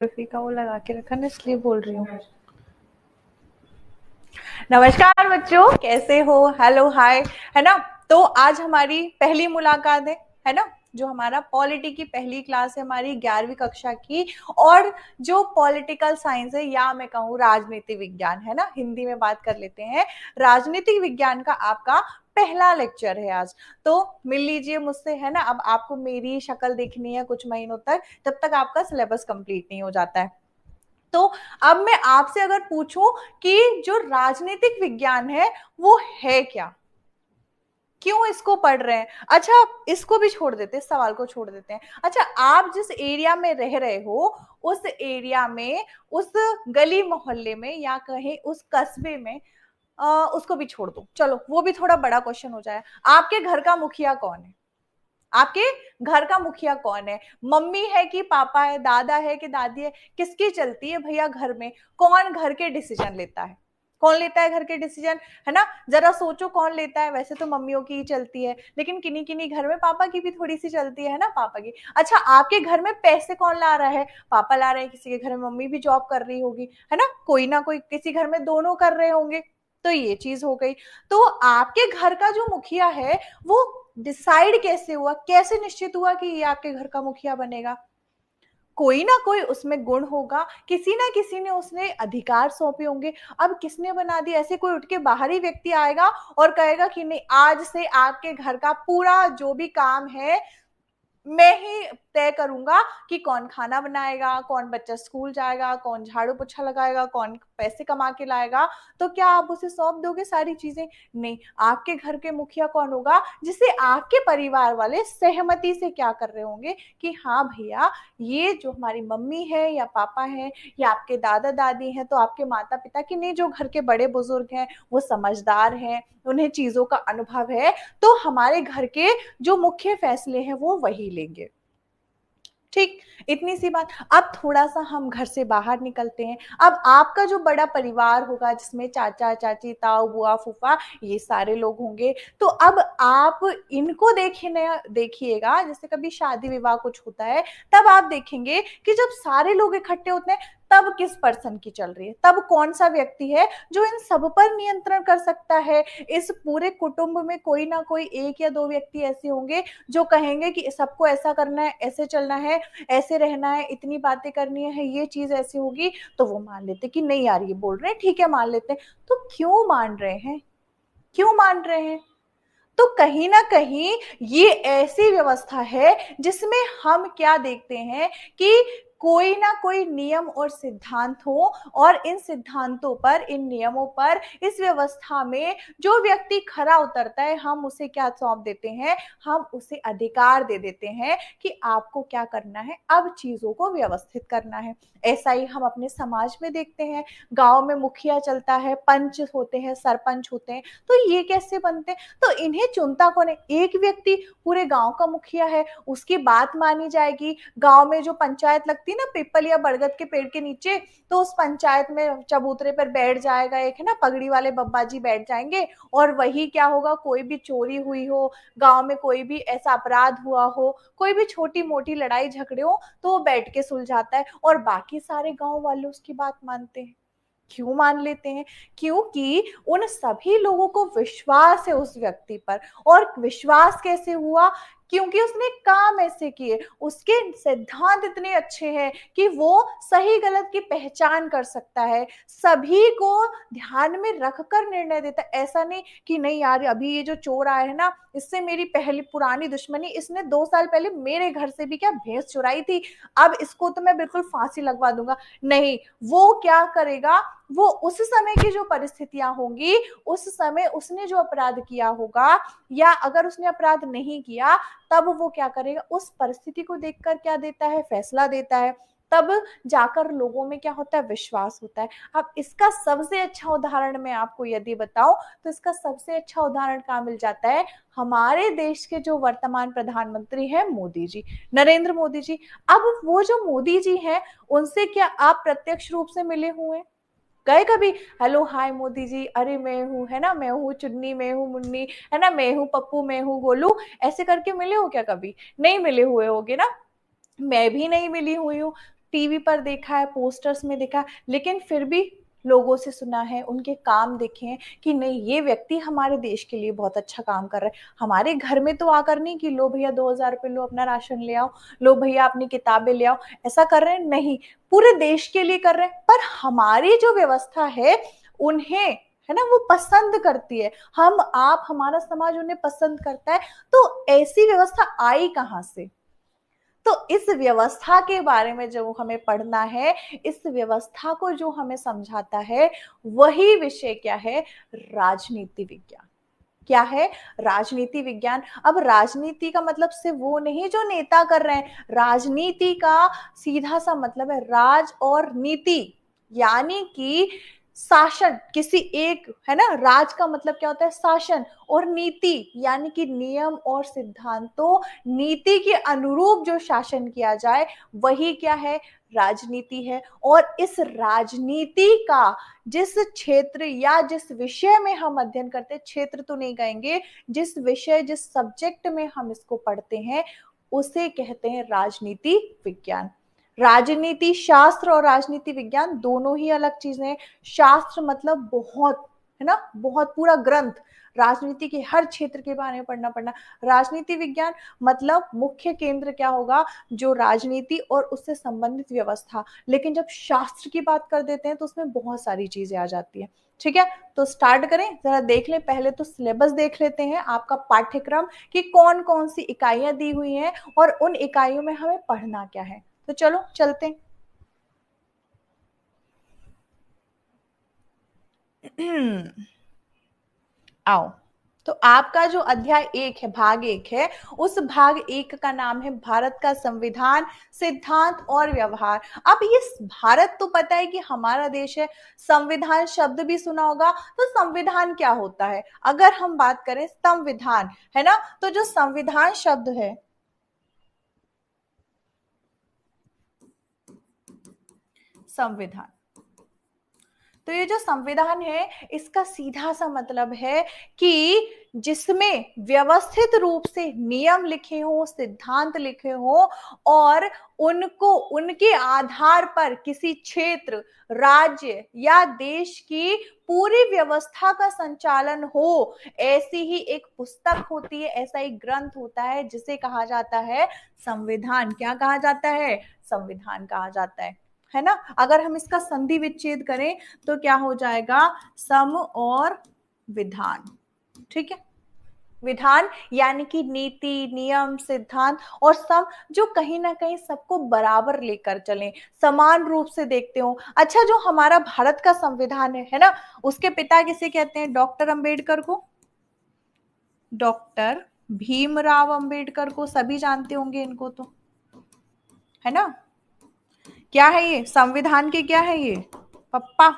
Geography का वो लगा के रखा ना, इसलिए बोल रही हूँ। नमस्कार बच्चों, कैसे हो? हेलो, हाय, है ना। तो आज हमारी पहली मुलाकात है ना। जो हमारा पॉलिटी की पहली क्लास है हमारी 11वीं कक्षा की। और जो पॉलिटिकल साइंस है या मैं कहूँ राजनीति विज्ञान, है ना, हिंदी में बात कर लेते हैं। राजनीतिक विज्ञान का आपका पहला लेक्चर है आज। तो मिल लीजिए मुझसे, है ना। अब आपको मेरी शक्ल देखनी है कुछ महीनों तक, तब तक आपका सिलेबस कंप्लीट नहीं हो जाता है। तो अब मैं आपसे अगर पूछूं कि जो राजनीतिक विज्ञान है वो है क्या, क्यों इसको पढ़ रहे हैं। अच्छा, इसको भी छोड़ देते हैं, सवाल को छोड़ देते हैं। अच्छा, आप जिस एरिया में रह रहे हो उस एरिया में, उस गली मोहल्ले में या कहीं उस कस्बे में, उसको भी छोड़ दो, चलो वो भी थोड़ा बड़ा क्वेश्चन हो जाए। आपके घर का मुखिया कौन है? आपके घर का मुखिया कौन है? मम्मी है कि पापा है, दादा है कि दादी है? किसकी चलती है भैया घर में? कौन घर के डिसीजन लेता है? कौन लेता है घर के डिसीजन, है ना। जरा सोचो कौन लेता है। वैसे तो मम्मियों की ही चलती है, लेकिन किन्हीं किन्हीं घर में पापा की भी थोड़ी सी चलती है ना, पापा की। अच्छा, आपके घर में पैसे कौन ला रहा है? पापा ला रहे हैं, किसी के घर में मम्मी भी जॉब कर रही होगी, है ना। कोई ना कोई, किसी घर में दोनों कर रहे होंगे। तो ये चीज हो गई। तो आपके घर का जो मुखिया है वो डिसाइड कैसे हुआ, कैसे निश्चित हुआ कि ये आपके घर का मुखिया बनेगा? कोई ना कोई उसमें गुण होगा, किसी ना किसी ने उसने अधिकार सौंपे होंगे। अब किसने बना दिया? ऐसे कोई उठ के बाहरी व्यक्ति आएगा और कहेगा कि नहीं, आज से आपके घर का पूरा जो भी काम है मैं ही तय करूंगा कि कौन खाना बनाएगा, कौन बच्चा स्कूल जाएगा, कौन झाड़ू पोछा लगाएगा, कौन पैसे कमा के लाएगा। तो क्या आप उसे सौंप दोगे सारी चीजें? नहीं। आपके घर के मुखिया कौन होगा? जिसे आपके परिवार वाले सहमति से क्या कर रहे होंगे कि हाँ भैया, ये जो हमारी मम्मी है या पापा है या आपके दादा दादी हैं, तो आपके माता पिता की नहीं, जो घर के बड़े बुजुर्ग हैं वो समझदार हैं, उन्हें चीजों का अनुभव है, तो हमारे घर के जो मुख्य फैसले हैं वो वही लेंगे। ठीक, इतनी सी बात। अब थोड़ा सा हम घर से बाहर निकलते हैं। अब आपका जो बड़ा परिवार होगा जिसमें चाचा चाची ताऊ बुआ फूफा ये सारे लोग होंगे, तो अब आप इनको देखिएगा। जैसे कभी शादी विवाह कुछ होता है, तब आप देखेंगे कि जब सारे लोग इकट्ठे होते हैं, तब किस पर्सन की चल रही है, तब कौन सा व्यक्ति है जो इन सब पर नियंत्रण कर सकता है। इस पूरे कुटुंब में कोई ना कोई एक या दो व्यक्ति ऐसे होंगे जो कहेंगे कि सबको ऐसा करना है, ऐसे चलना है, ऐसे रहना है, इतनी बातें करनी है, ये चीज ऐसी होगी। तो वो मान लेते कि नहीं यार, ये बोल रहे हैं, ठीक है मान लेते हैं। तो क्यों मान रहे हैं? क्यों मान रहे हैं? तो कहीं ना कहीं ये ऐसी व्यवस्था है जिसमें हम क्या देखते हैं कि कोई ना कोई नियम और सिद्धांत हो, और इन सिद्धांतों पर, इन नियमों पर, इस व्यवस्था में जो व्यक्ति खरा उतरता है, हम उसे क्या सौंप देते हैं? हम उसे अधिकार दे देते हैं कि आपको क्या करना है, अब चीजों को व्यवस्थित करना है। ऐसा ही हम अपने समाज में देखते हैं। गांव में मुखिया चलता है, पंच होते हैं, सरपंच होते हैं। तो ये कैसे बनते हैं? तो इन्हें चुनता कौन है? एक व्यक्ति पूरे गांव का मुखिया है, उसकी बात मानी जाएगी। गांव में जो पंचायत लगती है ना, पीपल या बरगद के पेड़ के नीचे, तो उस पंचायत में चबूतरे पर बैठ जाएगा एक, है ना, पगड़ी वाले बब्बा जी बैठ जाएंगे। और वही क्या होगा, कोई भी चोरी हुई हो, गांव में कोई भी ऐसा अपराध हुआ हो, कोई भी छोटी मोटी लड़ाई झगड़े हो, तो वो बैठ के सुलझाता है, और बाकी सारे गांव वाले उसकी बात मानते हैं। क्यों मान लेते हैं? क्योंकि उन सभी लोगों को विश्वास है उस व्यक्ति पर। और विश्वास कैसे हुआ? क्योंकि उसने काम ऐसे किए, उसके सिद्धांत इतने अच्छे हैं कि वो सही गलत की पहचान कर सकता है, सभी को ध्यान में रखकर निर्णय देता है। ऐसा नहीं कि नहीं यार, अभी ये जो चोर आया है ना, इससे मेरी पहली पुरानी दुश्मनी, इसने 2 साल पहले मेरे घर से भी क्या भैंस चुराई थी, अब इसको तो मैं बिल्कुल फांसी लगवा दूंगा। नहीं, वो क्या करेगा, वो उस समय की जो परिस्थितियां होंगी, उस समय उसने जो अपराध किया होगा, या अगर उसने अपराध नहीं किया, तब वो क्या करेगा, उस परिस्थिति को देखकर क्या देता है, फैसला देता है। तब जाकर लोगों में क्या होता है, विश्वास होता है। अब इसका सबसे अच्छा उदाहरण मैं आपको यदि बताऊं, तो इसका सबसे अच्छा उदाहरण कहाँ मिल जाता है? हमारे देश के जो वर्तमान प्रधानमंत्री हैं, मोदी जी, नरेंद्र मोदी जी। अब वो जो मोदी जी हैं, उनसे क्या आप प्रत्यक्ष रूप से मिले हुए? गए कभी? हेलो हाय मोदी जी, अरे मैं हूँ, है ना, मैं हूँ चुन्नी, मैं हूँ मुन्नी, है ना, मैं हूँ पप्पू, मैं हूँ गोलू, ऐसे करके मिले हो क्या कभी? नहीं मिले हुए होगे ना। मैं भी नहीं मिली हुई हूँ। टीवी पर देखा है, पोस्टर्स में देखा है, लेकिन फिर भी लोगों से सुना है, उनके काम देखे हैं कि नहीं ये व्यक्ति हमारे देश के लिए बहुत अच्छा काम कर रहा है। हमारे घर में तो आकर नहीं कि लो भैया 2,000 रुपये लो, अपना राशन ले आओ, लो भैया अपनी किताबें ले आओ, ऐसा कर रहे हैं नहीं, पूरे देश के लिए कर रहे हैं। पर हमारी जो व्यवस्था है उन्हें, है ना, वो पसंद करती है, हम आप हमारा समाज उन्हें पसंद करता है। तो ऐसी व्यवस्था आई कहां से? तो इस व्यवस्था के बारे में जो हमें पढ़ना है, इस व्यवस्था को जो हमें समझाता है, वही विषय क्या है? राजनीति विज्ञान। क्या है? राजनीति विज्ञान। अब राजनीति का मतलब सिर्फ वो नहीं जो नेता कर रहे हैं, राजनीति का सीधा सा मतलब है राज और नीति, यानी कि शासन, किसी एक, है ना, राज का मतलब क्या होता है? शासन, और नीति यानी कि नियम और सिद्धांतों, नीति के अनुरूप जो शासन किया जाए वही क्या है? राजनीति है। और इस राजनीति का जिस क्षेत्र या जिस विषय में हम अध्ययन करते हैं, क्षेत्र तो नहीं कहेंगे, जिस विषय जिस सब्जेक्ट में हम इसको पढ़ते हैं उसे कहते हैं राजनीति विज्ञान। राजनीति शास्त्र और राजनीति विज्ञान दोनों ही अलग चीजें हैं। शास्त्र मतलब बहुत, है ना, बहुत पूरा ग्रंथ, राजनीति के हर क्षेत्र के बारे में पढ़ना। राजनीति विज्ञान मतलब मुख्य केंद्र क्या होगा? जो राजनीति और उससे संबंधित व्यवस्था। लेकिन जब शास्त्र की बात कर देते हैं तो उसमें बहुत सारी चीजें आ जाती है। ठीक है, तो स्टार्ट करें, जरा देख लें। पहले तो सिलेबस देख लेते हैं, आपका पाठ्यक्रम, कि कौन कौन सी इकाइयां दी हुई हैं और उन इकाइयों में हमें पढ़ना क्या है। तो चलो चलते हैं। आओ, तो आपका जो अध्याय 1 है, भाग 1 है, उस भाग 1 का नाम है भारत का संविधान, सिद्धांत और व्यवहार। अब ये भारत तो पता है कि हमारा देश है, संविधान शब्द भी सुना होगा। तो संविधान क्या होता है? अगर हम बात करें संविधान, है ना, तो जो संविधान शब्द है, संविधान, तो ये जो संविधान है इसका सीधा सा मतलब है कि जिसमें व्यवस्थित रूप से नियम लिखे हो, सिद्धांत लिखे हो, और उनको उनके आधार पर किसी क्षेत्र, राज्य या देश की पूरी व्यवस्था का संचालन हो, ऐसी ही एक पुस्तक होती है, ऐसा एक ग्रंथ होता है जिसे कहा जाता है संविधान। क्या कहा जाता है? संविधान कहा जाता है ना। अगर हम इसका संधि विच्छेद करें तो क्या हो जाएगा? सम और विधान। ठीक है, विधान यानी कि नीति, नियम, सिद्धांत, और सम जो कहीं ना कहीं सबको बराबर लेकर चलें, समान रूप से देखते हो। अच्छा, जो हमारा भारत का संविधान है ना, उसके पिता किसे कहते हैं? डॉक्टर अंबेडकर को, डॉक्टर भीमराव अंबेडकर को, सभी जानते होंगे इनको तो, है ना। क्या है ये? संविधान के क्या है ये? पप्पा।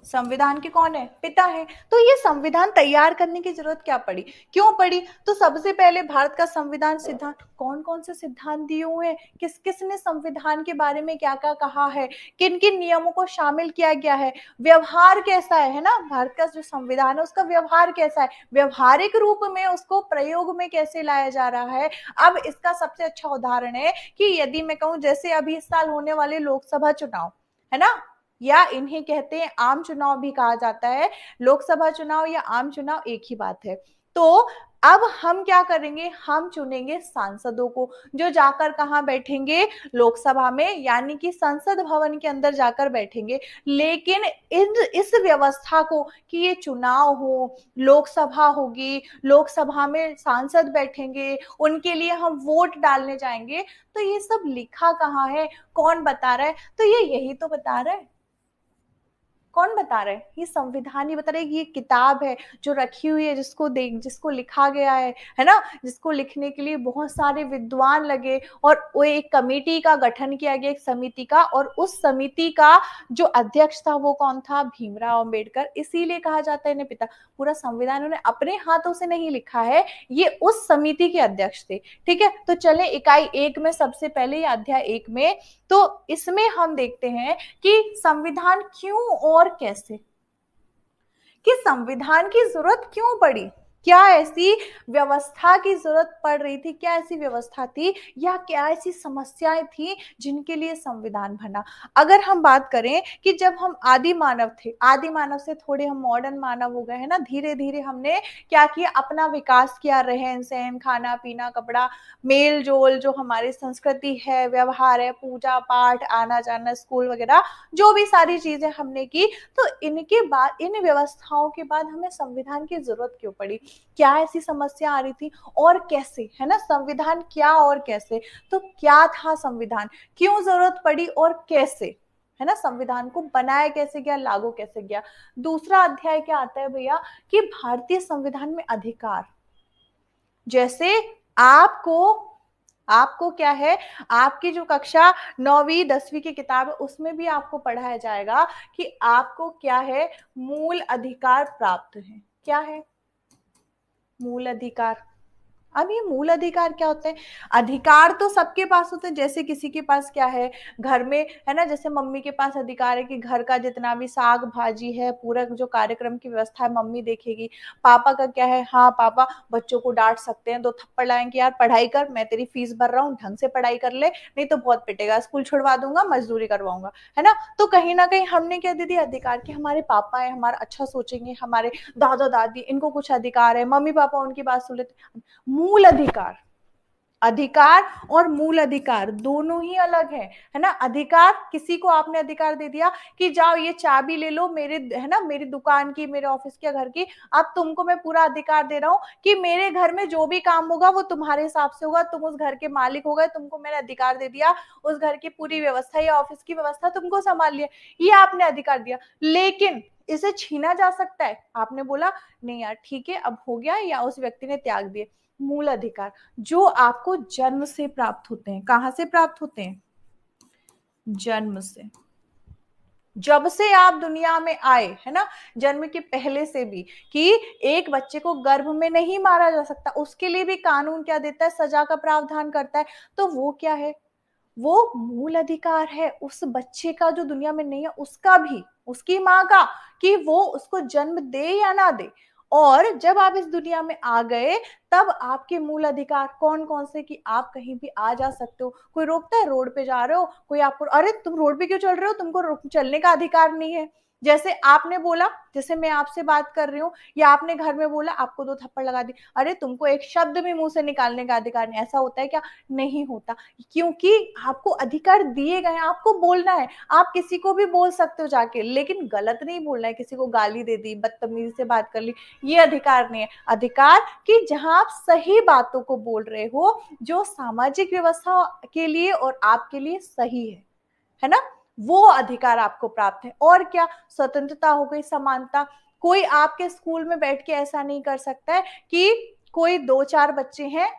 संविधान के कौन है? पिता है। तो ये संविधान तैयार करने की जरूरत क्या पड़ी? क्यों पड़ी? तो सबसे पहले भारत का संविधान सिद्धांत, कौन कौन से सिद्धांत दिए हुए हैं, किस किस ने संविधान के बारे में क्या क्या कहा है, किन किन नियमों को शामिल किया गया है, व्यवहार कैसा है ना, भारत का जो संविधान है उसका व्यवहार कैसा है, व्यवहारिक रूप में उसको प्रयोग में कैसे लाया जा रहा है। अब इसका सबसे अच्छा उदाहरण है कि यदि मैं कहूं जैसे अभी इस साल होने वाले लोकसभा चुनाव, है ना, या इन्हें कहते हैं आम चुनाव भी कहा जाता है, लोकसभा चुनाव या आम चुनाव एक ही बात है। तो अब हम क्या करेंगे? हम चुनेंगे सांसदों को, जो जाकर कहां बैठेंगे? लोकसभा में, यानी कि संसद भवन के अंदर जाकर बैठेंगे। लेकिन इस व्यवस्था को कि ये चुनाव हो, लोकसभा होगी, लोकसभा में सांसद बैठेंगे, उनके लिए हम वोट डालने जाएंगे, तो ये सब लिखा कहाँ है? कौन बता रहा है? तो ये यही तो बता रहा है। कौन बता रहा है? ये संविधान ही बता रहा है कि ये किताब है जो रखी हुई है, जिसको लिखा गया है ना, जिसको लिखने के लिए बहुत सारे विद्वान लगे, और वो एक कमेटी का गठन किया गया, एक समिति का, और उस समिति का जो अध्यक्ष था वो कौन था? भीमराव अंबेडकर। इसीलिए कहा जाता है इन्हें पिता। पूरा संविधान उन्होंने अपने हाथों से नहीं लिखा है, ये उस समिति के अध्यक्ष थे। ठीक है, तो चले इकाई 1 में, सबसे पहले या अध्याय 1 में, तो इसमें हम देखते हैं कि संविधान क्यों और कैसे, कि संविधान की जरूरत क्यों पड़ी। क्या ऐसी व्यवस्था की जरूरत पड़ रही थी, क्या ऐसी व्यवस्था थी या क्या ऐसी समस्याएं थी जिनके लिए संविधान बना। अगर हम बात करें कि जब हम आदि मानव थे, आदि मानव से थोड़े हम मॉडर्न मानव हो गए हैं ना, धीरे धीरे हमने क्या किया, अपना विकास किया, रहन सहन, खाना पीना, कपड़ा, मेल जोल, जो हमारी संस्कृति है, व्यवहार है, पूजा पाठ, आना जाना, स्कूल वगैरह, जो भी सारी चीजें हमने की। तो इनके बाद, इन व्यवस्थाओं के बाद हमें संविधान की जरूरत क्यों पड़ी, क्या ऐसी समस्या आ रही थी और कैसे, है ना, संविधान क्या और कैसे। तो क्या था संविधान, क्यों जरूरत पड़ी और कैसे, है ना, संविधान को बनाया कैसे गया, लागू कैसे गया। दूसरा अध्याय क्या आता है भैया, कि भारतीय संविधान में अधिकार, जैसे आपको आपको क्या है, आपकी जो कक्षा 9वीं 10वीं की किताब है उसमें भी आपको पढ़ाया जाएगा कि आपको क्या है, मूल अधिकार प्राप्त है। क्या है मूल अधिकार। अब ये मूल अधिकार क्या होते हैं, अधिकार तो सबके पास होते हैं, जैसे किसी के पास क्या है, घर में, है ना, जैसे मम्मी के पास अधिकार है कि घर का जितना भी साग भाजी है, पूरा जो कार्यक्रम की व्यवस्था है मम्मी देखेगी। पापा का क्या है, हाँ पापा बच्चों को डांट सकते हैं, दो थप्पड़ लाएंगे, यार पढ़ाई कर, मैं तेरी फीस भर रहा हूँ, ढंग से पढ़ाई कर ले, नहीं तो बहुत पिटेगा, स्कूल छुड़वा दूंगा, मजदूरी करवाऊंगा, है ना। तो कहीं ना कहीं हमने क्या दे दिया अधिकार, कि हमारे पापा है, हमारा अच्छा सोचेंगे, हमारे दादा दादी, इनको कुछ अधिकार है, मम्मी पापा उनकी बात सुन लेते। मूल अधिकार, अधिकार और मूल अधिकार दोनों ही अलग है ना। अधिकार, किसी को आपने अधिकार दे दिया कि जाओ ये चाबी ले लो मेरे, है ना, मेरी दुकान की, मेरे ऑफिस के, घर की, अब तुमको मैं पूरा अधिकार दे रहा हूं कि मेरे घर में जो भी काम होगा वो तुम्हारे हिसाब से होगा, तुम उस घर के मालिक हो गए, तुमको मैंने अधिकार दे दिया, उस घर की पूरी व्यवस्था या ऑफिस की व्यवस्था तुमको संभाल लिया, ये आपने अधिकार दिया। लेकिन इसे छीना जा सकता है, आपने बोला नहीं यार ठीक है अब हो गया, या उस व्यक्ति ने त्याग दिए। मूल अधिकार जो आपको जन्म से प्राप्त होते हैं, कहां से प्राप्त होते हैं, जन्म से, जब से आप दुनिया में आए, है ना, जन्म के पहले से भी, कि एक बच्चे को गर्भ में नहीं मारा जा सकता, उसके लिए भी कानून क्या देता है, सजा का प्रावधान करता है। तो वो क्या है, वो मूल अधिकार है उस बच्चे का जो दुनिया में नहीं है, उसका भी, उसकी माँ का, कि वो उसको जन्म दे या ना दे। और जब आप इस दुनिया में आ गए, तब आपके मूल अधिकार कौन कौन से, कि आप कहीं भी आ जा सकते हो, कोई रोकता है, रोड पे जा रहे हो कोई आपको, अरे तुम रोड पे क्यों चल रहे हो, तुमको चलने का अधिकार नहीं है। जैसे आपने बोला, जैसे मैं आपसे बात कर रही हूँ, या आपने घर में बोला, आपको दो थप्पड़ लगा दी, अरे तुमको एक शब्द भी मुंह से निकालने का अधिकार नहीं, ऐसा होता है क्या, नहीं होता। क्योंकि आपको अधिकार दिए गए हैं, आपको बोलना है, आप किसी को भी बोल सकते हो जाके, लेकिन गलत नहीं बोलना है, किसी को गाली दे दी, बदतमीजी से बात कर ली, ये अधिकार नहीं है। अधिकार कि जहां आप सही बातों को बोल रहे हो, जो सामाजिक व्यवस्था के लिए और आपके लिए सही है ना, वो अधिकार आपको प्राप्त है। और क्या, स्वतंत्रता हो गई, समानता, कोई आपके स्कूल में बैठ के ऐसा नहीं कर सकता है कि कोई दो चार बच्चे हैं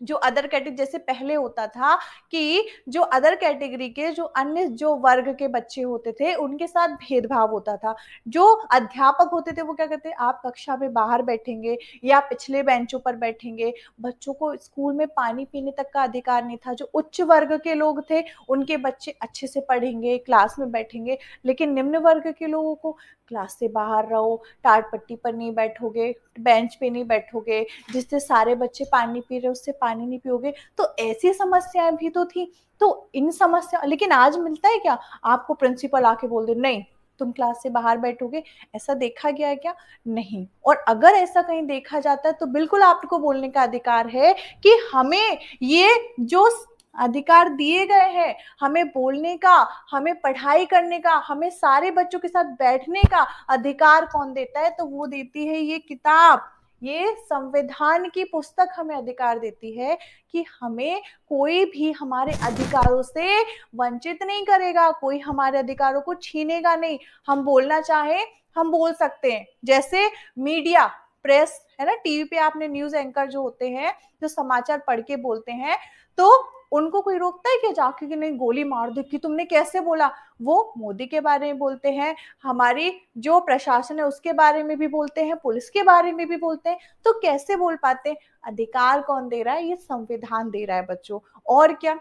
जो अदर कैटेगरी, जैसे पहले होता था कि जो अदर कैटेगरी के, जो अन्य जो वर्ग के बच्चे होते थे उनके साथ भेदभाव होता था। जो अध्यापक होते थे वो क्या करते, आप कक्षा में बाहर बैठेंगे या पिछले बेंचों पर बैठेंगे, बच्चों को स्कूल में पानी पीने तक का अधिकार नहीं था। जो उच्च वर्ग के लोग थे उनके बच्चे अच्छे से पढ़ेंगे, क्लास में बैठेंगे, लेकिन निम्न वर्ग के लोगों को, क्लास से बाहर रहो, टाट पट्टी पर नहीं बैठोगे, बेंच पे नहीं बैठोगे, जिससे सारे बच्चे पानी पी रहे उससे पानी नहीं पियोगे। तो ऐसी समस्याएं भी तो थी। तो इन समस्या, लेकिन आज मिलता है क्या, आपको प्रिंसिपल आके बोल दे नहीं तुम क्लास से बाहर बैठोगे, ऐसा देखा गया है क्या, नहीं। और अगर ऐसा कहीं देखा जाता है तो बिल्कुल आपको बोलने का अधिकार है कि हमें ये जो अधिकार दिए गए हैं, हमें बोलने का, हमें पढ़ाई करने का, हमें सारे बच्चों के साथ बैठने का अधिकार कौन देता है, तो वो देती है ये किताब, ये संविधान की पुस्तक हमें अधिकार देती है कि हमें कोई भी हमारे अधिकारों से वंचित नहीं करेगा, कोई हमारे अधिकारों को छीनेगा नहीं। हम बोलना चाहें हम बोल सकते हैं, जैसे मीडिया, प्रेस, है ना, टीवी पे आपने न्यूज एंकर जो होते हैं, जो समाचार पढ़ के बोलते हैं, तो उनको कोई रोकता है क्या जाके कि नहीं गोली मार दो कि तुमने कैसे बोला। वो मोदी के बारे में बोलते हैं, हमारी जो प्रशासन है उसके बारे में भी बोलते हैं, पुलिस के बारे में भी बोलते हैं। तो कैसे बोल पाते हैं, अधिकार कौन दे रहा है, ये संविधान दे रहा है बच्चों। और क्या,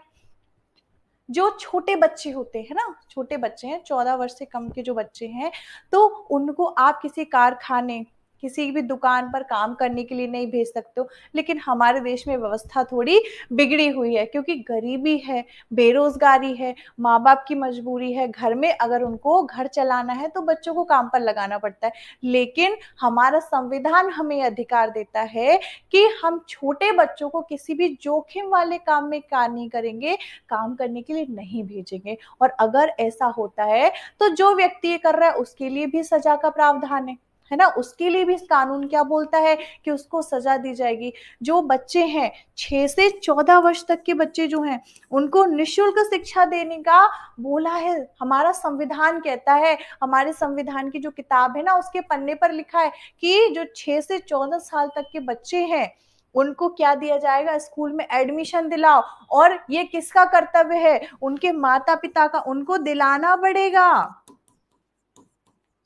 जो छोटे बच्चे होते हैं ना, छोटे बच्चे हैं 14 वर्ष से कम के जो बच्चे हैं, तो उनको आप किसी कारखाने, किसी भी दुकान पर काम करने के लिए नहीं भेज सकते हो। लेकिन हमारे देश में व्यवस्था थोड़ी बिगड़ी हुई है, क्योंकि गरीबी है, बेरोजगारी है, माँ बाप की मजबूरी है, घर में अगर उनको घर चलाना है तो बच्चों को काम पर लगाना पड़ता है। लेकिन हमारा संविधान हमें अधिकार देता है कि हम छोटे बच्चों को किसी भी जोखिम वाले काम में काम नहीं करेंगे, काम करने के लिए नहीं भेजेंगे। और अगर ऐसा होता है तो जो व्यक्ति ये कर रहा है उसके लिए भी सजा का प्रावधान है ना, उसके लिए भी कानून क्या बोलता है कि उसको सजा दी जाएगी। जो बच्चे हैं 6 से 14 वर्ष तक के बच्चे जो हैं उनको निःशुल्क शिक्षा देने का बोला है, हमारा संविधान कहता है। हमारे संविधान की जो किताब है ना उसके पन्ने पर लिखा है कि जो 6 से 14 साल तक के बच्चे हैं उनको क्या दिया जाएगा, स्कूल में एडमिशन दिलाओ। और ये किसका कर्तव्य है, उनके माता पिता का, उनको दिलाना पड़ेगा।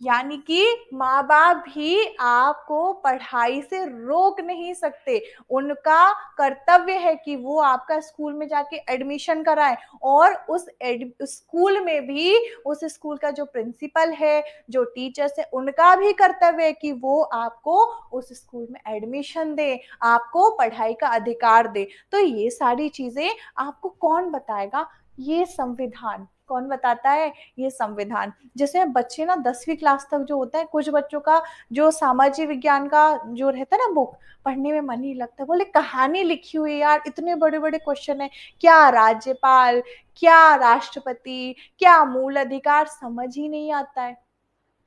यानी कि माँ बाप भी आपको पढ़ाई से रोक नहीं सकते, उनका कर्तव्य है कि वो आपका स्कूल में जाके एडमिशन कराएं। और उस स्कूल में भी उस स्कूल का जो प्रिंसिपल है, जो टीचर्स है, उनका भी कर्तव्य है कि वो आपको उस स्कूल में एडमिशन दे, आपको पढ़ाई का अधिकार दे। तो ये सारी चीजें आपको कौन बताएगा, ये संविधान। कौन बताता है, ये संविधान। जैसे बच्चे ना 10वीं क्लास तक जो होता है, कुछ बच्चों का जो सामाजिक विज्ञान का जो रहता है ना बुक, पढ़ने में मन ही लगता है, बोले कहानी लिखी हुई यार, इतने बड़े बड़े क्वेश्चन है, क्या राज्यपाल, क्या राष्ट्रपति, क्या मूल अधिकार, समझ ही नहीं आता है।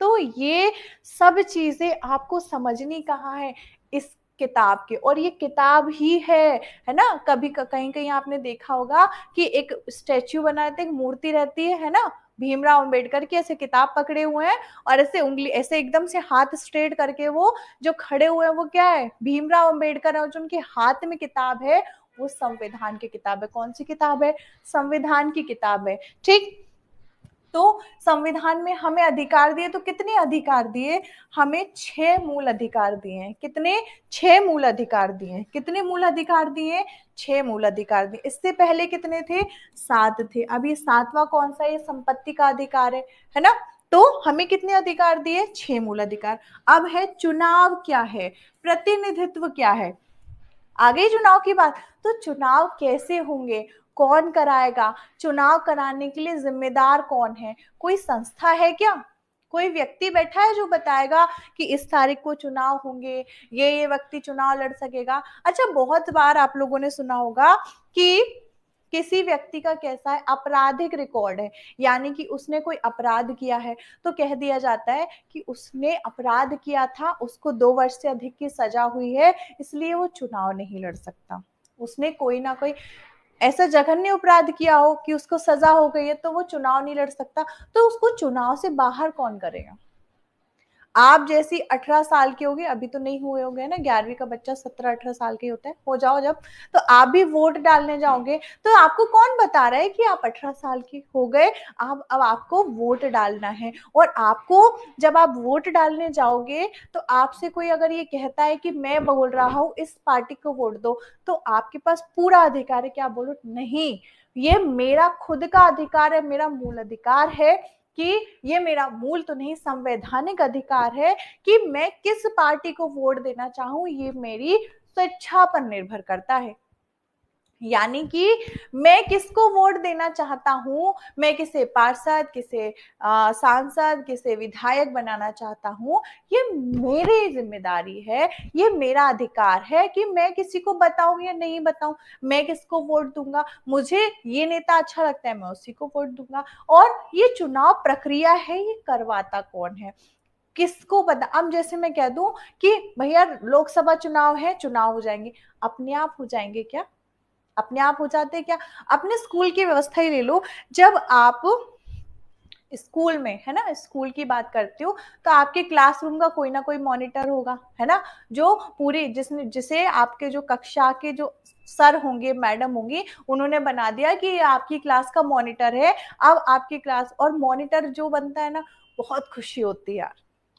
तो ये सब चीजें आपको समझनी कहाँ है, इस किताब के। और ये किताब ही है ना। कभी कहीं कहीं आपने देखा होगा कि एक स्टैच्यू बना रहता है, एक मूर्ति रहती है ना, भीमराव अंबेडकर की, ऐसे किताब पकड़े हुए हैं और ऐसे उंगली ऐसे एकदम से हाथ स्ट्रेट करके वो जो खड़े हुए हैं वो क्या है, भीमराव अंबेडकर है। और जो उनके हाथ में किताब है वो संविधान की किताब है। कौन सी किताब है, संविधान की किताब है। ठीक, तो संविधान में हमें अधिकार दिए, तो कितने अधिकार दिए, हमें 6 मूल अधिकार दिए हैं। कितने, 6 मूल अधिकार दिए हैं। कितने मूल अधिकार दिए, 6 मूल अधिकार दिए। इससे पहले कितने थे, 7 थे। अब ये 7वां कौन सा, ये संपत्ति का अधिकार है ना। तो हमें कितने अधिकार दिए, 6 मूल अधिकार। अब है चुनाव क्या है, प्रतिनिधित्व क्या है, आ गई चुनाव की बात। तो चुनाव कैसे होंगे, कौन कराएगा, चुनाव कराने के लिए जिम्मेदार कौन है, कोई संस्था है क्या, कोई व्यक्ति बैठा है जो बताएगा कि इस तारीख को चुनाव होंगे, ये व्यक्ति चुनाव लड़ सकेगा। अच्छा, बहुत बार आप लोगों ने सुना होगा कि किसी व्यक्ति का कैसा है, आपराधिक रिकॉर्ड है, यानी कि उसने कोई अपराध किया है तो कह दिया जाता है कि उसने अपराध किया था, उसको 2 वर्ष से अधिक की सजा हुई है, इसलिए वो चुनाव नहीं लड़ सकता। उसने कोई ना कोई ऐसा जघन्य अपराध किया हो कि उसको सजा हो गई है तो वो चुनाव नहीं लड़ सकता। तो उसको चुनाव से बाहर कौन करेगा। आप जैसी 18 साल के होगे, अभी तो नहीं हुए होंगे ना, 11वीं का बच्चा 17-18 साल के होता है, हो जाओ जब, तो आप भी वोट डालने जाओगे तो आपको कौन बता रहा है कि आप 18 साल के हो गए, अब आपको वोट डालना है। और आपको जब आप वोट डालने जाओगे तो आपसे कोई अगर ये कहता है कि मैं बोल रहा हूँ इस पार्टी को वोट दो, तो आपके पास पूरा अधिकार है कि आप बोलो नहीं, ये मेरा खुद का अधिकार है, मेरा मूल अधिकार है कि ये मेरा मूल तो नहीं, संवैधानिक अधिकार है कि मैं किस पार्टी को वोट देना चाहूं, ये मेरी स्वेच्छा पर निर्भर करता है। यानी कि मैं किसको वोट देना चाहता हूं, मैं किसे पार्षद, किसे सांसद, किसे विधायक बनाना चाहता हूं, ये मेरी जिम्मेदारी है, ये मेरा अधिकार है कि मैं किसी को बताऊं या नहीं बताऊं, मैं किसको वोट दूंगा, मुझे ये नेता अच्छा लगता है मैं उसी को वोट दूंगा। और ये चुनाव प्रक्रिया है, ये करवाता कौन है, किसको पता। अब जैसे मैं कह दूं कि भैया लोकसभा चुनाव है, चुनाव हो जाएंगे, अपने आप हो जाएंगे क्या, अपने आप हो जाते हैं क्या। अपने स्कूल की व्यवस्था ही ले लो, जब आप स्कूल में, है ना, स्कूल की बात करती हूँ, तो आपके क्लासरूम का कोई ना कोई मॉनिटर होगा, है ना, जो पूरी जिसे आपके जो कक्षा के जो सर होंगे, मैडम होंगी, उन्होंने बना दिया कि ये आपकी क्लास का मॉनिटर है। अब आपकी क्लास, और मॉनिटर जो बनता है ना, बहुत खुशी होती है यार,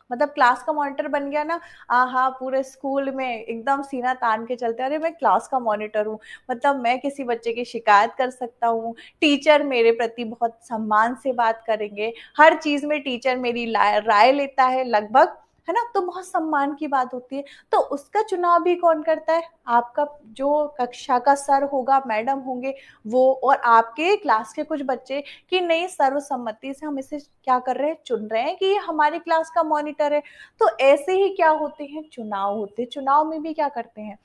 मतलब क्लास का मॉनिटर बन गया ना, हाँ, पूरे स्कूल में एकदम सीना तान के चलते, अरे मैं क्लास का मॉनिटर हूँ, मतलब मैं किसी बच्चे की शिकायत कर सकता हूँ, टीचर मेरे प्रति बहुत सम्मान से बात करेंगे, हर चीज में टीचर मेरी राय लेता है लगभग, है ना, तो बहुत सम्मान की बात होती है। तो उसका चुनाव भी कौन करता है? आपका जो कक्षा का सर होगा, मैडम होंगे वो, और आपके क्लास के कुछ बच्चे, कि नहीं सर्वसम्मति से हम इसे क्या कर रहे हैं, चुन रहे हैं कि ये हमारी क्लास का मॉनिटर है। तो ऐसे ही क्या होते हैं, चुनाव होते हैं। चुनाव में भी क्या करते हैं,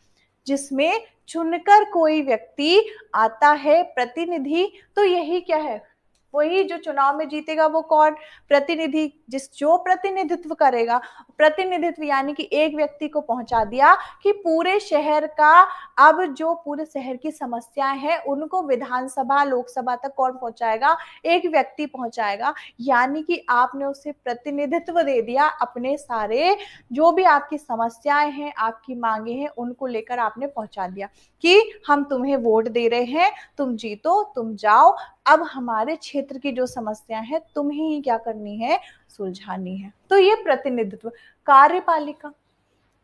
जिसमें चुनकर कोई व्यक्ति आता है प्रतिनिधि, तो यही क्या है, वही जो चुनाव में जीतेगा वो कौन, प्रतिनिधि, जिस जो प्रतिनिधित्व करेगा। प्रतिनिधित्व यानी कि एक व्यक्ति को पहुंचा दिया कि पूरे शहर का, अब जो पूरे शहर की समस्याएं हैं उनको विधानसभा लोकसभा तक कौन पहुंचाएगा, एक व्यक्ति पहुंचाएगा। यानी कि आपने उसे प्रतिनिधित्व दे दिया, अपने सारे जो भी आपकी समस्याएं हैं, आपकी मांगे हैं, उनको लेकर आपने पहुंचा दिया कि हम तुम्हें वोट दे रहे हैं, तुम जीतो, तुम जाओ, अब हमारे क्षेत्र की जो समस्या है तुम्हें ही क्या करनी है, सुलझानी है। तो ये प्रतिनिधित्व। कार्यपालिका,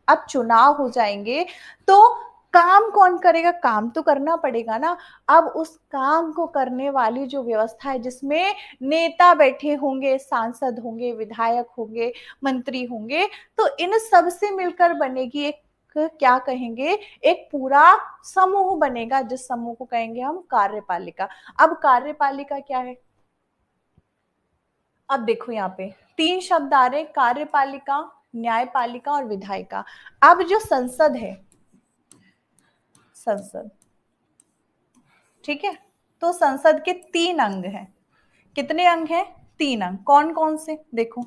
अब चुनाव हो जाएंगे तो काम कौन करेगा, काम तो करना पड़ेगा ना। अब उस काम को करने वाली जो व्यवस्था है, जिसमें नेता बैठे होंगे, सांसद होंगे, विधायक होंगे, मंत्री होंगे, तो इन सब से मिलकर बनेगी एक, क्या कहेंगे, एक पूरा समूह बनेगा, जिस समूह को कहेंगे हम कार्यपालिका। अब कार्यपालिका क्या है, अब देखो यहाँ पे तीन शब्द आ रहे, कार्यपालिका, न्यायपालिका और विधायिका। अब जो संसद है, संसद, ठीक है, तो संसद के तीन अंग हैं। कितने अंग हैं, तीन अंग। कौन कौन से, देखो,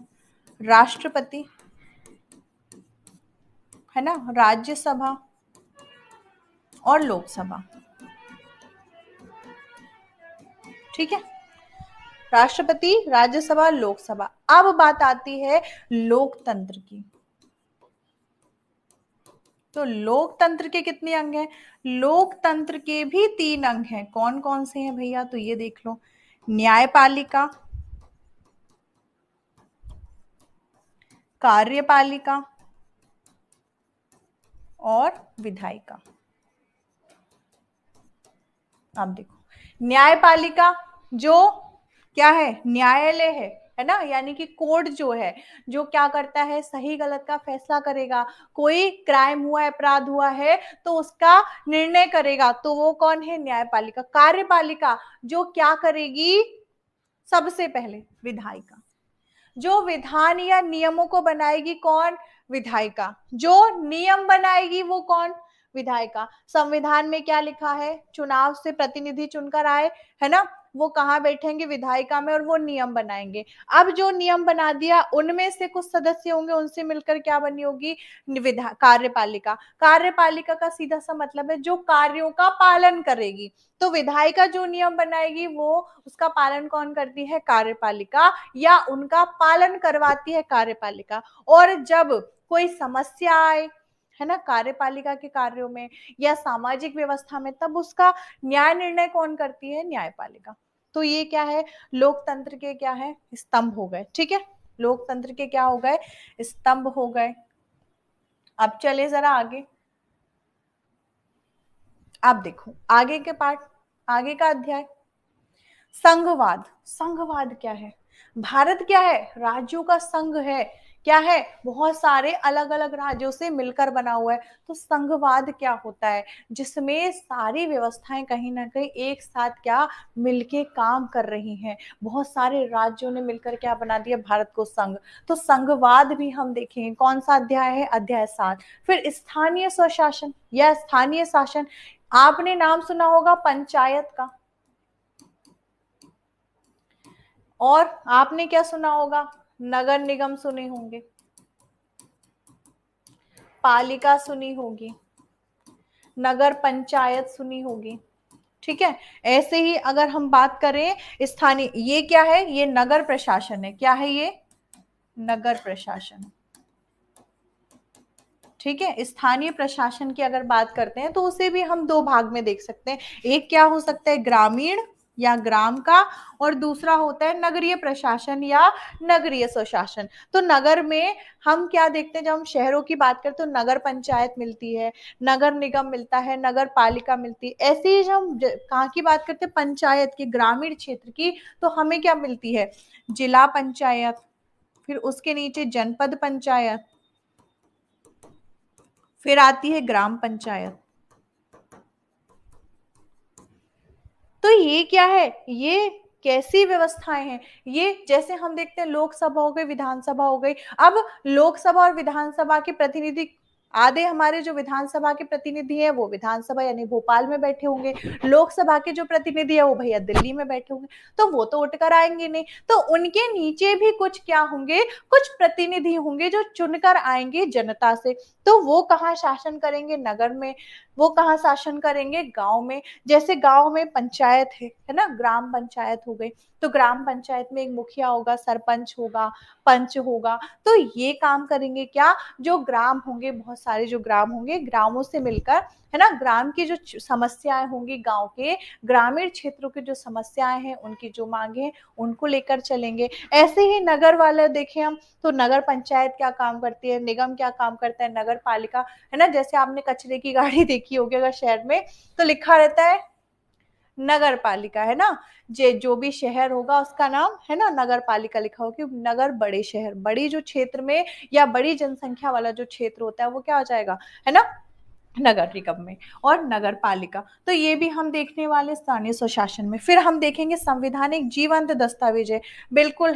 राष्ट्रपति, है ना, राज्यसभा और लोकसभा, ठीक है, राष्ट्रपति, राज्यसभा, लोकसभा। अब बात आती है लोकतंत्र की। तो लोकतंत्र के कितने अंग हैं, लोकतंत्र के भी तीन अंग हैं। कौन कौन से हैं भैया, तो ये देख लो, न्यायपालिका, कार्यपालिका और विधायिका। अब देखो, न्यायपालिका जो क्या है, न्यायालय है ना, यानी कि कोर्ट जो है, जो क्या करता है, सही गलत का फैसला करेगा। कोई क्राइम हुआ है, अपराध हुआ है, तो उसका निर्णय करेगा, तो वो कौन है, न्यायपालिका। कार्यपालिका जो क्या करेगी, सबसे पहले विधायिका, जो विधान या नियमों को बनाएगी, कौन, विधायिका। जो नियम बनाएगी वो कौन, विधायिका। संविधान में क्या लिखा है, चुनाव से प्रतिनिधि चुनकर आए, है ना, वो कहाँ बैठेंगे, विधायिका में, और वो नियम बनाएंगे। अब जो नियम बना दिया, उनमें से कुछ सदस्य होंगे, उनसे मिलकर क्या बनी होगी, कार्यपालिका। कार्यपालिका का सीधा सा मतलब है जो कार्यों का पालन करेगी। तो विधायिका जो नियम बनाएगी, वो उसका पालन कौन करती है, कार्यपालिका, या उनका पालन करवाती है कार्यपालिका। और जब कोई समस्या आए, है ना, कार्यपालिका के कार्यों में या सामाजिक व्यवस्था में, तब उसका न्याय निर्णय कौन करती है, न्यायपालिका। तो ये क्या है, लोकतंत्र के क्या है, स्तंभ हो गए, ठीक है, लोकतंत्र के क्या हो गए, स्तंभ हो गए। अब चले जरा आगे, अब देखो आगे के पार्ट, आगे का अध्याय, संघवाद। संघवाद क्या है, भारत क्या है, राज्यों का संघ है, क्या है, बहुत सारे अलग अलग राज्यों से मिलकर बना हुआ है। तो संघवाद क्या होता है, जिसमें सारी व्यवस्थाएं कहीं ना कहीं एक साथ क्या मिलके काम कर रही हैं। बहुत सारे राज्यों ने मिलकर क्या बना दिया, भारत को संघ। तो संघवाद भी हम देखेंगे, कौन सा अध्याय है, अध्याय 7। फिर स्थानीय स्वशासन या स्थानीय शासन, आपने नाम सुना होगा पंचायत का, और आपने क्या सुना होगा, नगर निगम सुने होंगे, पालिका सुनी होगी, नगर पंचायत सुनी होगी, ठीक है। ऐसे ही अगर हम बात करें स्थानीय, ये क्या है, ये नगर प्रशासन है, क्या है ये, नगर प्रशासन, ठीक है। स्थानीय प्रशासन की अगर बात करते हैं तो उसे भी हम दो भाग में देख सकते हैं। एक क्या हो सकता है, ग्रामीण या ग्राम का, और दूसरा होता है नगरीय प्रशासन या नगरीय स्वशासन। तो नगर में हम क्या देखते हैं, जब हम शहरों की बात करते हैं तो नगर पंचायत मिलती है, नगर निगम मिलता है, नगर पालिका मिलती है। ऐसे ही जब हम कहाँ की बात करते हैं, पंचायत की, ग्रामीण क्षेत्र की, तो हमें क्या मिलती है, जिला पंचायत, फिर उसके नीचे जनपद पंचायत, फिर आती है ग्राम पंचायत। तो ये क्या है, ये कैसी व्यवस्थाएं हैं? ये जैसे हम देखते हैं लोकसभा हो गई, विधानसभा हो गई। अब लोकसभा और विधानसभा के प्रतिनिधि, आधे हमारे जो विधानसभा के प्रतिनिधि हैं वो विधानसभा यानी भोपाल में बैठे होंगे, लोकसभा के जो प्रतिनिधि है वो भैया दिल्ली में बैठे होंगे, तो वो तो उठकर आएंगे नहीं। तो उनके नीचे भी कुछ क्या होंगे, कुछ प्रतिनिधि होंगे जो चुनकर आएंगे जनता से। तो वो कहाँ शासन करेंगे, नगर में। वो कहाँ शासन करेंगे, गांव में। जैसे गांव में पंचायत है ना, ग्राम पंचायत हो गई। तो ग्राम पंचायत में एक मुखिया होगा, सरपंच होगा, पंच होगा। तो ये काम करेंगे क्या, जो ग्राम होंगे, बहुत सारे जो ग्राम होंगे, ग्रामों से मिलकर, है ना, ग्राम की जो समस्याएं होंगी, गांव के ग्रामीण क्षेत्रों की जो समस्याएं हैं, उनकी जो मांगे हैं, उनको लेकर चलेंगे। ऐसे ही नगर वाले देखें हम, तो नगर पंचायत क्या काम करती है, निगम क्या काम करता है, नगर पालिका, है ना। जैसे आपने कचरे की गाड़ी देखी होगी अगर शहर में, तो लिखा रहता है नगर पालिका, है ना। जो भी शहर होगा उसका नाम, है ना, नगर पालिका लिखा हो, कि नगर बड़े शहर, बड़ी जो क्षेत्र में या बड़ी जनसंख्या वाला जो क्षेत्र होता है वो क्या हो जाएगा, है ना, नगर निगम में। और नगर पालिका, तो ये भी हम देखने वाले स्थानीय स्वशासन में। फिर हम देखेंगे संविधान एक जीवंत दस्तावेज है। बिल्कुल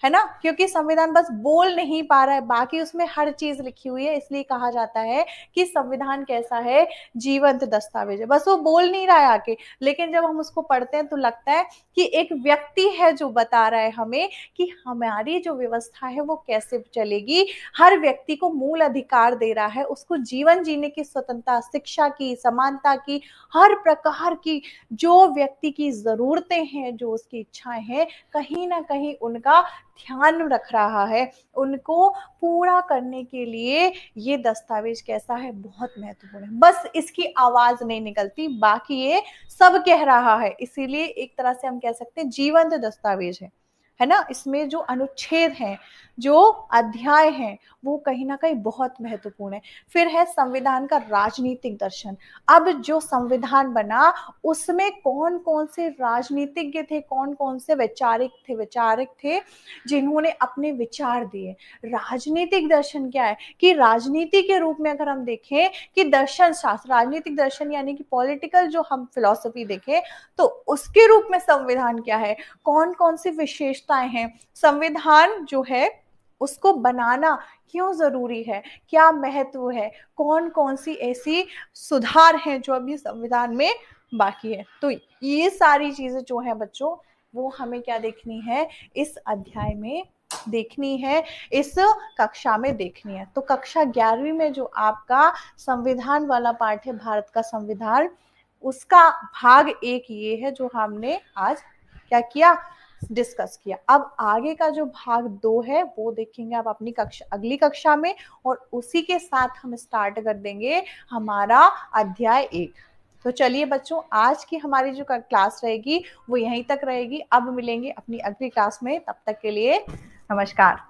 है ना, क्योंकि संविधान बस बोल नहीं पा रहा है, बाकी उसमें हर चीज लिखी हुई है, इसलिए कहा जाता है कि संविधान कैसा है, जीवंत दस्तावेज है। बस वो बोल नहीं रहा है आके, लेकिन जब हम उसको पढ़ते हैं तो लगता है कि एक व्यक्ति है जो बता रहा है हमें कि हमारी जो व्यवस्था है वो कैसे चलेगी। हर व्यक्ति को मूल अधिकार दे रहा है, उसको जीवन जीने की स्वतंत्रता, शिक्षा की, समानता की, हर प्रकार की जो व्यक्ति की जरूरतें हैं, जो उसकी इच्छाएं हैं, कहीं ना कहीं उनका ध्यान रख रहा है। उनको पूरा करने के लिए ये दस्तावेज कैसा है, बहुत महत्वपूर्ण है। बस इसकी आवाज नहीं निकलती, बाकी ये सब कह रहा है, इसीलिए एक तरह से हम कह सकते हैं जीवंत दस्तावेज है ना। इसमें जो अनुच्छेद हैं, जो अध्याय हैं, वो कहीं ना कहीं बहुत महत्वपूर्ण है। फिर है संविधान का राजनीतिक दर्शन। अब जो संविधान बना उसमें कौन कौन से राजनीतिज्ञ थे, कौन कौन से वैचारिक थे जिन्होंने अपने विचार दिए। राजनीतिक दर्शन क्या है, कि राजनीति के रूप में अगर हम देखें कि दर्शन शास्त्र, राजनीतिक दर्शन यानी कि पॉलिटिकल जो हम फिलॉसफी देखें, तो उसके रूप में संविधान क्या है, कौन कौन सी विशेषताएं हैं, संविधान जो है उसको बनाना क्यों जरूरी है, क्या महत्व है, कौन कौन सी ऐसी सुधार हैं जो अभी संविधान में बाकी है। तो ये सारी चीजें जो है बच्चों, वो हमें क्या देखनी है, इस अध्याय में देखनी है, इस कक्षा में देखनी है। तो कक्षा 11वीं में जो आपका संविधान वाला पार्ट है, भारत का संविधान, उसका भाग 1 ये है जो हमने आज क्या किया, डिस्कस किया। अब आगे का जो भाग 2 है वो देखेंगे आप अपनी कक्षा, अगली कक्षा में, और उसी के साथ हम स्टार्ट कर देंगे हमारा अध्याय 1। तो चलिए बच्चों, आज की हमारी जो क्लास रहेगी वो यहीं तक रहेगी। अब मिलेंगे अपनी अगली क्लास में, तब तक के लिए नमस्कार।